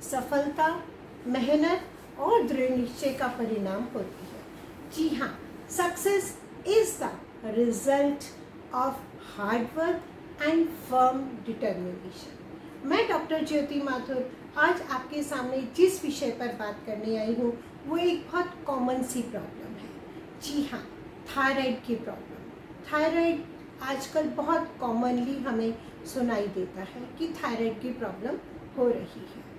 सफलता, मेहनत और दृढ़ निश्चय का परिणाम होती है। जी हाँ, success is the result of hard work and firm determination. मैं डॉक्टर ज्योति माथुर आज आपके सामने जिस विषय पर बात करने आई हूँ वो एक बहुत कॉमन सी प्रॉब्लम है। जी हाँ, थायराइड की प्रॉब्लम। थायराइड आजकल बहुत कॉमनली हमें सुनाई देता है कि थायराइड की प्रॉब्लम हो रही है।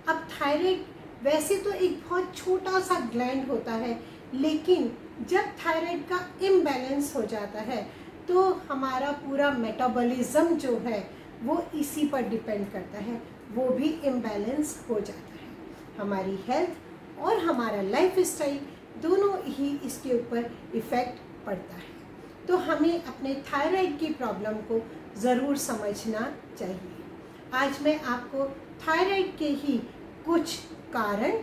अब थायराइड वैसे तो एक बहुत छोटा सा ग्लैंड होता है, लेकिन जब थायराइड का इम्बैलेंस हो जाता है तो हमारा पूरा मेटाबॉलिज्म जो है वो इसी पर डिपेंड करता है, वो भी इम्बैलेंस हो जाता है। हमारी हेल्थ और हमारा लाइफ स्टाइल दोनों ही इसके ऊपर इफ़ेक्ट पड़ता है। तो हमें अपने थायराइड की प्रॉब्लम को ज़रूर समझना चाहिए। आज मैं आपको थायराइड के ही कुछ कारण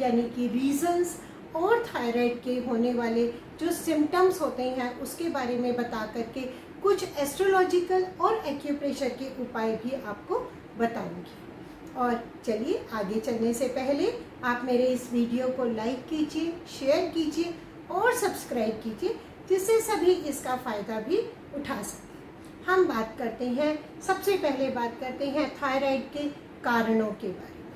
यानी कि रीजंस और थायराइड के होने वाले जो सिम्टम्स होते हैं उसके बारे में बता करके कुछ एस्ट्रोलॉजिकल और एक्यूप्रेशर के उपाय भी आपको बताऊंगी। और चलिए, आगे चलने से पहले आप मेरे इस वीडियो को लाइक कीजिए, शेयर कीजिए और सब्सक्राइब कीजिए, जिससे सभी इसका फ़ायदा भी उठा सकें। हम बात करते हैं, सबसे पहले बात करते हैं थायराइड के कारणों के बारे में।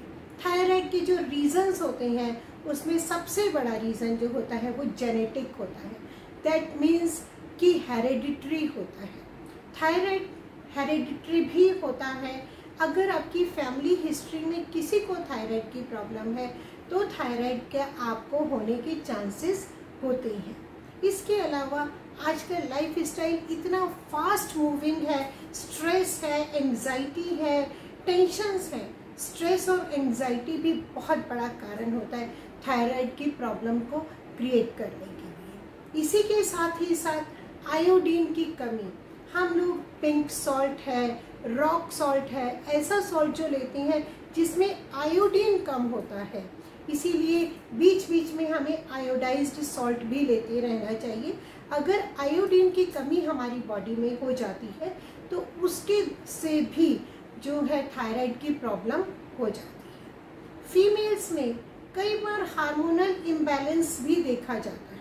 थायराइड के जो रीजंस होते हैं उसमें सबसे बड़ा रीज़न जो होता है वो जेनेटिक होता है। दैट मीन्स कि हेरेडिटरी होता है। थायराइड हेरेडिटरी भी होता है। अगर आपकी फैमिली हिस्ट्री में किसी को थायराइड की प्रॉब्लम है तो थायराइड के आपको होने के चांसेस होते हैं। इसके अलावा आजकल लाइफ स्टाइल इतना फास्ट मूविंग है, स्ट्रेस है, एंजाइटी है, टेंशन्स है। स्ट्रेस और एंजाइटी भी बहुत बड़ा कारण होता है थायराइड की प्रॉब्लम को क्रिएट करने के लिए। इसी के साथ ही साथ आयोडीन की कमी। हम लोग पिंक सॉल्ट है, रॉक सॉल्ट है, ऐसा सॉल्ट जो लेते हैं जिसमें आयोडीन कम होता है, इसीलिए बीच बीच में हमें आयोडाइज्ड सॉल्ट भी लेते रहना चाहिए। अगर आयोडीन की कमी हमारी बॉडी में हो जाती है तो उसके से भी जो है थायराइड की प्रॉब्लम हो जाती है। फीमेल्स में कई बार हार्मोनल इम्बैलेंस भी देखा जाता है।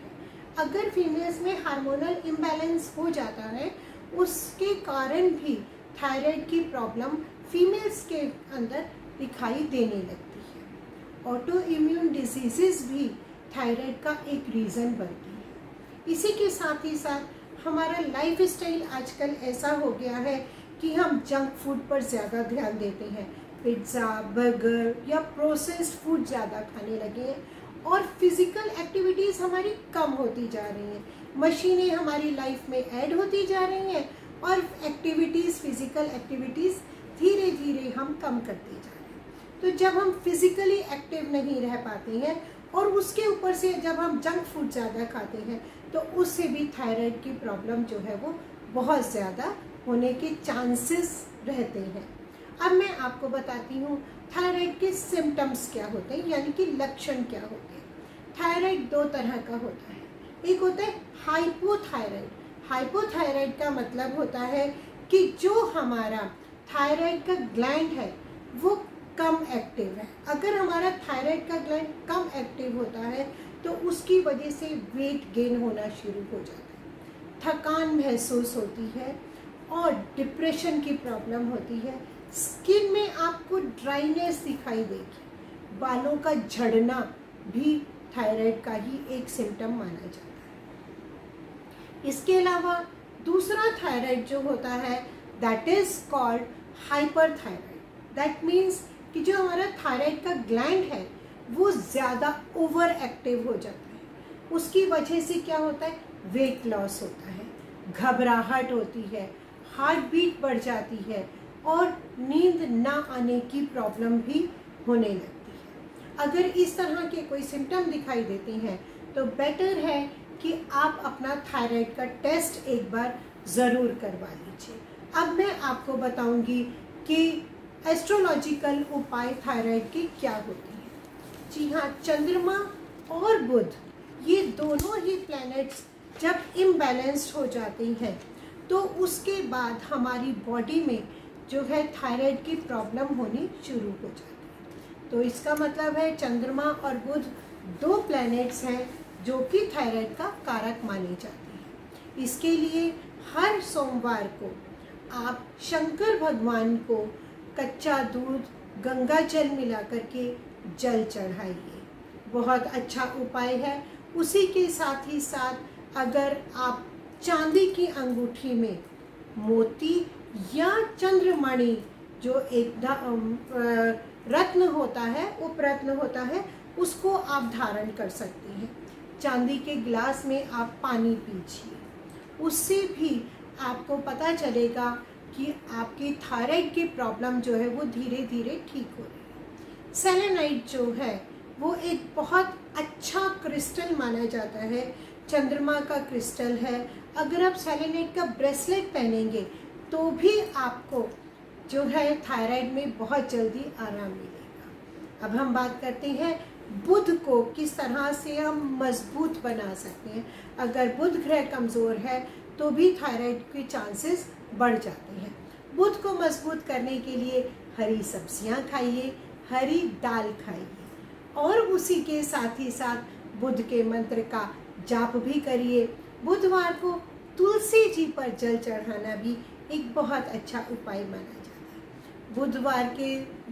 अगर फीमेल्स में हार्मोनल इम्बैलेंस हो जाता है उसके कारण भी थायराइड की प्रॉब्लम फीमेल्स के अंदर दिखाई देने लगती है। ऑटो इम्यून डिजीजेस भी थायराइड का एक रीज़न बनती है। इसी के साथ ही साथ हमारा लाइफ स्टाइल आजकल ऐसा हो गया है कि हम जंक फूड पर ज़्यादा ध्यान देते हैं। पिज्ज़ा, बर्गर या प्रोसेस्ड फूड ज़्यादा खाने लगे हैं और फिज़िकल एक्टिविटीज़ हमारी कम होती जा रही हैं। मशीनें हमारी लाइफ में ऐड होती जा रही हैं और एक्टिविटीज़, फिज़िकल एक्टिविटीज़ धीरे धीरे हम कम करते जा रहे हैं। तो जब हम फिज़िकली एक्टिव नहीं रह पाते हैं और उसके ऊपर से जब हम जंक फूड ज़्यादा खाते हैं तो उससे भी थायराइड की प्रॉब्लम जो है वो बहुत ज़्यादा होने के चांसेस रहते हैं। अब मैं आपको बताती हूँ थायराइड के सिम्टम्स क्या होते हैं, यानी कि लक्षण क्या होते हैं। थायराइड दो तरह का होता है। एक होता है हाइपोथायराइड। हाइपोथायराइड का मतलब होता है कि जो हमारा थायराइड का ग्लैंड है वो कम एक्टिव है। अगर हमारा थायराइड का ग्लैंड कम एक्टिव होता है तो उसकी वजह से वेट गेन होना शुरू हो जाता है, थकान महसूस होती है और डिप्रेशन की प्रॉब्लम होती है। स्किन में आपको ड्राइनेस दिखाई देगी। बालों का झड़ना भी थायराइड का ही एक सिम्टम माना जाता है। इसके अलावा दूसरा थायराइड जो होता है that is called hyperthyroid. That means कि जो हमारा थायराइड का ग्लैंड है वो ज़्यादा ओवर एक्टिव हो जाता है। उसकी वजह से क्या होता है, वेट लॉस होता है, घबराहट होती है, हार्ट बीट बढ़ जाती है और नींद ना आने की प्रॉब्लम भी होने लगती है। अगर इस तरह के कोई सिम्टम दिखाई देते हैं तो बेटर है कि आप अपना थायराइड का टेस्ट एक बार ज़रूर करवा लीजिए। अब मैं आपको बताऊंगी कि एस्ट्रोलॉजिकल उपाय थायराइड के क्या होते हैं। जी हाँ, चंद्रमा और बुध ये दोनों ही प्लैनेट्स जब इम्बैलेंस्ड हो जाते हैं तो उसके बाद हमारी बॉडी में जो है थायराइड की प्रॉब्लम होनी शुरू हो जाती है। तो इसका मतलब है चंद्रमा और बुध 2 प्लैनेट्स हैं जो कि थायराइड का कारक माने जाते हैं। इसके लिए हर सोमवार को आप शंकर भगवान को कच्चा दूध गंगा जल मिला करके जल चढ़ाइए, बहुत अच्छा उपाय है। उसी के साथ ही साथ अगर आप चांदी की अंगूठी में मोती या चंद्रमणि जो एक रत्न होता है, उपरत्न होता है, उसको आप धारण कर सकते हैं। चांदी के गिलास में आप पानी पीजिए, उससे भी आपको पता चलेगा कि आपकी थायराइड की प्रॉब्लम जो है वो धीरे धीरे ठीक हो रही है। सेलेनाइट जो है वो एक बहुत अच्छा क्रिस्टल माना जाता है, चंद्रमा का क्रिस्टल है। अगर आप सेलेनाइट का ब्रेसलेट पहनेंगे तो भी आपको जो है थायराइड में बहुत जल्दी आराम मिलेगा। अब हम बात करते हैं बुध को किस तरह से हम मजबूत बना सकते हैं। अगर बुध ग्रह कमज़ोर है तो भी थायराइड के चांसेस बढ़ जाते हैं। बुध को मजबूत करने के लिए हरी सब्जियां खाइए, हरी दाल खाइए और उसी के साथ ही साथ बुध के मंत्र का जाप भी करिए। बुधवार को तुलसी जी पर जल चढ़ाना भी एक बहुत अच्छा उपाय माना जाता है।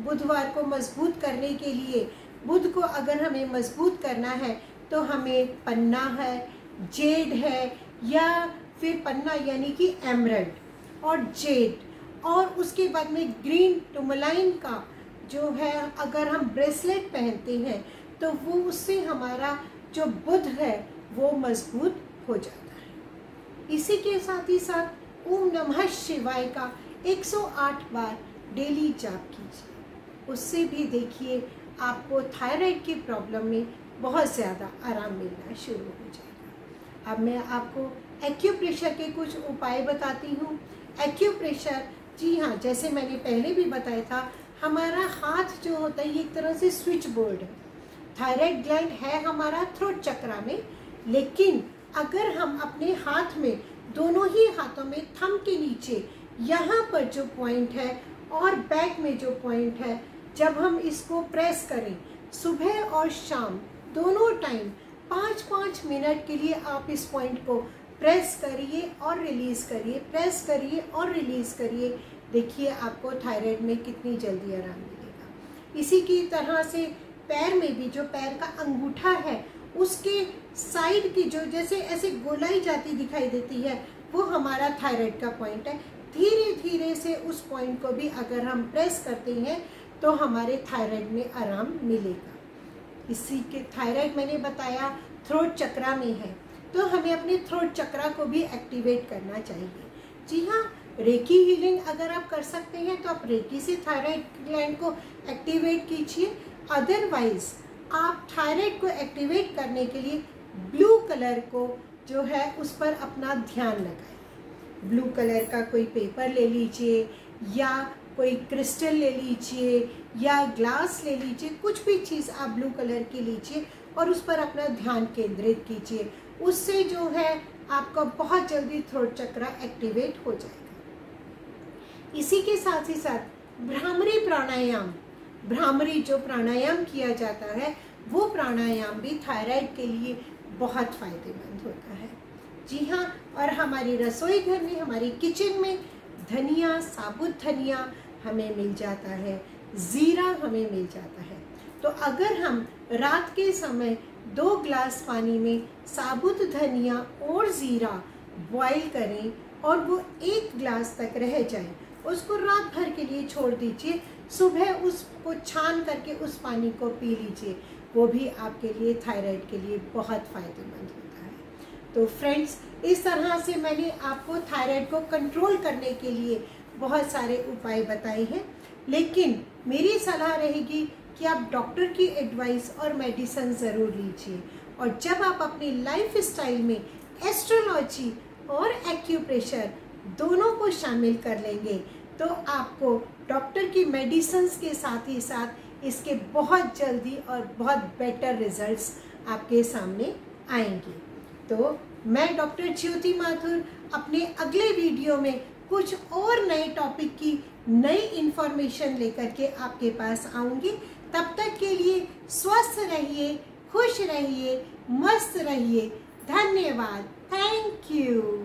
बुधवार को मजबूत करने के लिए, बुध को अगर हमें मजबूत करना है तो हमें पन्ना है, जेड है, या फिर पन्ना यानी कि एमरल्ड और जेड, और उसके बाद में ग्रीन टुमलाइन का जो है अगर हम ब्रेसलेट पहनते हैं तो वो उससे हमारा जो बुध है वो मजबूत हो जाता है। इसी के साथ ही साथ ओम नमः शिवाय का 108 बार डेली जाप कीजिए, उससे भी देखिए आपको थायराइड की प्रॉब्लम में बहुत ज़्यादा आराम मिलना शुरू हो जाएगा। अब मैं आपको एक्यूप्रेशर के कुछ उपाय बताती हूँ। एक्यूप्रेशर, जी हाँ, जैसे मैंने पहले भी बताया था, हमारा हाथ जो होता है ये एक तरह से स्विच बोर्ड है। थायराइड ग्लैंड है हमारा थ्रोट चक्रा में, लेकिन अगर हम अपने हाथ में, दोनों ही हाथों में थंब के नीचे यहाँ पर जो पॉइंट है और बैक में जो पॉइंट है, जब हम इसको प्रेस करें सुबह और शाम दोनों टाइम 5-5 मिनट के लिए आप इस पॉइंट को प्रेस करिए और रिलीज़ करिए, प्रेस करिए और रिलीज़ करिए। देखिए आपको थायराइड में कितनी जल्दी आराम मिलेगा। इसी की तरह से पैर में भी, जो पैर का अंगूठा है उसके साइड की जो जैसे ऐसे गोलाई जाती दिखाई देती है, वो हमारा थायराइड का पॉइंट है। धीरे धीरे से उस पॉइंट को भी अगर हम प्रेस करते हैं तो हमारे थायराइड में आराम मिलेगा। इसी के थायराइड मैंने बताया थ्रोट चक्रा में है, तो हमें अपने थ्रोट चक्रा को भी एक्टिवेट करना चाहिए। जी हाँ, रेकी हीलिंग अगर आप कर सकते हैं तो आप रेकी से थायराइड ग्लैंड को एक्टिवेट कीजिए। अदरवाइज आप थायराइड को एक्टिवेट करने के लिए ब्लू कलर को जो है उस पर अपना ध्यान लगाइए। ब्लू कलर का कोई पेपर ले लीजिए या कोई क्रिस्टल ले लीजिए या ग्लास ले लीजिए, कुछ भी चीज़ आप ब्लू कलर की लीजिए और उस पर अपना ध्यान केंद्रित कीजिए। उससे जो है आपका बहुत जल्दी थ्रोट चक्रा एक्टिवेट हो जाएगा। इसी के साथ ही साथ भ्रामरी प्राणायाम, भ्रामरी जो प्राणायाम किया जाता है वो प्राणायाम भी थायराइड के लिए बहुत फायदेमंद होता है। जी हाँ, और हमारी रसोई घर में, हमारी किचन में धनिया, साबुत धनिया हमें मिल जाता है, ज़ीरा हमें मिल जाता है। तो अगर हम रात के समय 2 ग्लास पानी में साबुत धनिया और ज़ीरा बॉईल करें और वो 1 ग्लास तक रह जाए, उसको रात भर के लिए छोड़ दीजिए, सुबह उसको छान करके उस पानी को पी लीजिए, वो भी आपके लिए, थायराइड के लिए बहुत फ़ायदेमंद होता है। तो फ्रेंड्स, इस तरह से मैंने आपको थायराइड को कंट्रोल करने के लिए बहुत सारे उपाय बताए हैं, लेकिन मेरी सलाह रहेगी कि आप डॉक्टर की एडवाइस और मेडिसिन ज़रूर लीजिए। और जब आप अपनी लाइफ स्टाइल में एस्ट्रोलॉजी और एक्यूप्रेशर दोनों को शामिल कर लेंगे तो आपको डॉक्टर की मेडिसिन्स के साथ ही साथ इसके बहुत जल्दी और बहुत बेटर रिजल्ट्स आपके सामने आएंगे। तो मैं डॉक्टर ज्योति माथुर अपने अगले वीडियो में कुछ और नए टॉपिक की नई इन्फॉर्मेशन लेकर के आपके पास आऊँगी। तब तक के लिए स्वस्थ रहिए, खुश रहिए, मस्त रहिए। धन्यवाद। Thank you.